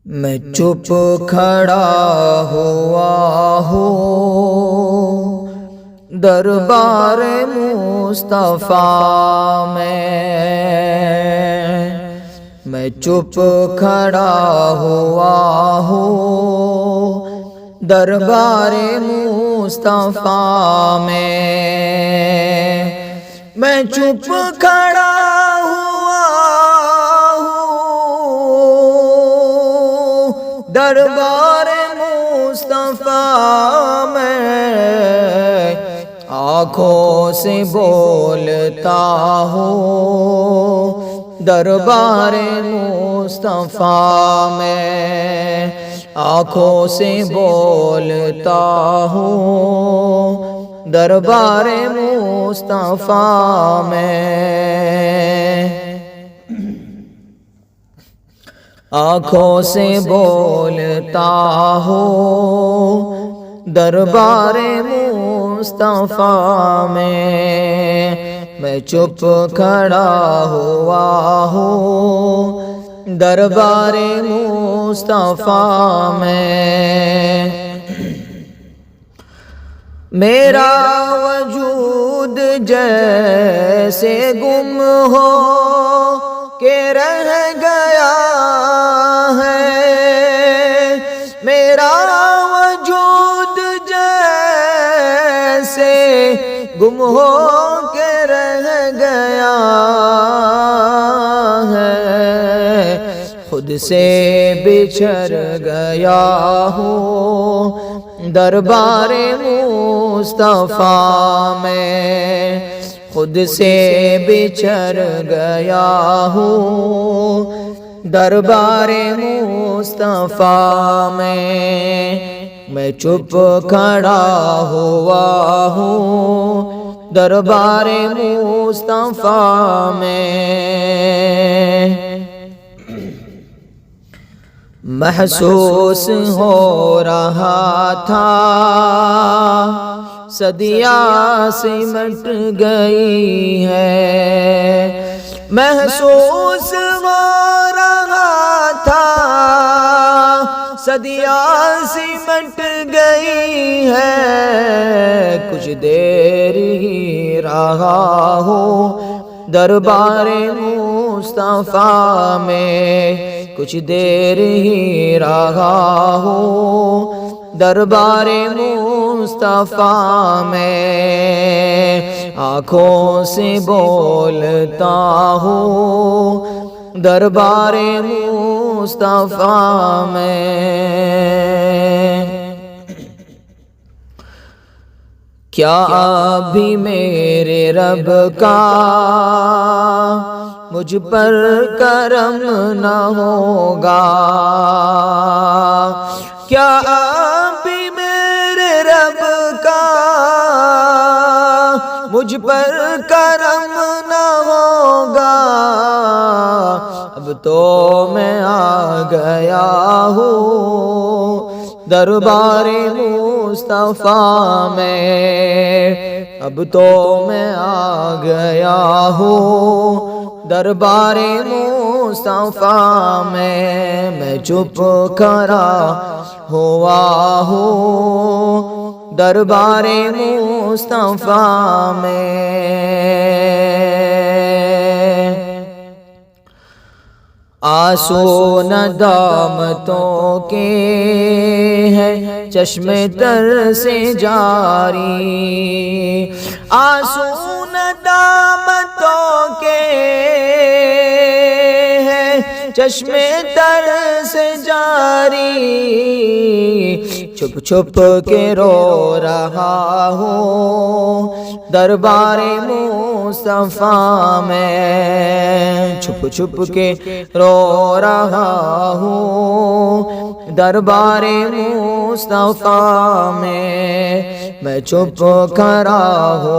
میں چپ کھڑا ہوا ہوں دربار مصطفیٰ میں چپ کھڑا ہوا ہوں دربار مصطفیٰ میں چپ کھڑا ہوا ہوں دربار مصطفیٰ میں آنکھوں سے بولتا ہوں دربار مصطفیٰ میں آنکھوں سے بولتا ہوں دربار مصطفیٰ میں آنکھوں سے بولتا ہوں دربار مصطفیٰ میں چپ کھڑا ہوا ہوں دربار مصطفیٰ میں میرا وجود جیسے گم ہو کہ رہ گیا ہے میرا وجود جیسے گم ہو کے رہ گیا ہے خود سے بچھڑ گیا ہوں دربار مصطفیٰ میں خود سے بچھڑ گیا ہوں دربار مصطفیٰ میں چپ کھڑا ہوا ہوں دربار مصطفیٰ میں محسوس ہو رہا تھا صدیاں سمٹ گئی ہے محسوس ہو رہا تھا صدیاں سمٹ گئی ہے کچھ دیر ہی رہا ہوں دربار مصطفیٰ میں کچھ دیر ہی رہا ہوں دربار مصطفیٰ میں آنکھوں سے بولتا ہوں دربار مصطفیٰ میں کیا ابھی میرے رب کا مجھ پر کرم نہ ہوگا کیا ابھی میرے رب کا مجھ پر کرم نہ ہوگا اب تو میں آ گیا ہوں دربار مصطفیٰ میں اب تو میں آ گیا ہوں دربار مصطفیٰ میں چپ کھڑا ہوا ہوں دربار مصطفیٰ میں آنسو ندامتوں کے ہیں چشم تر سے جاری آنسو ندامتوں کے ہیں چشم تر سے جاری چھپ چھپ کے رو رہا ہوں دربار مصطفیٰ میں چھپ چھپ کے رو رہا ہوں دربار مصطفیٰ میں چپ کھڑا ہوں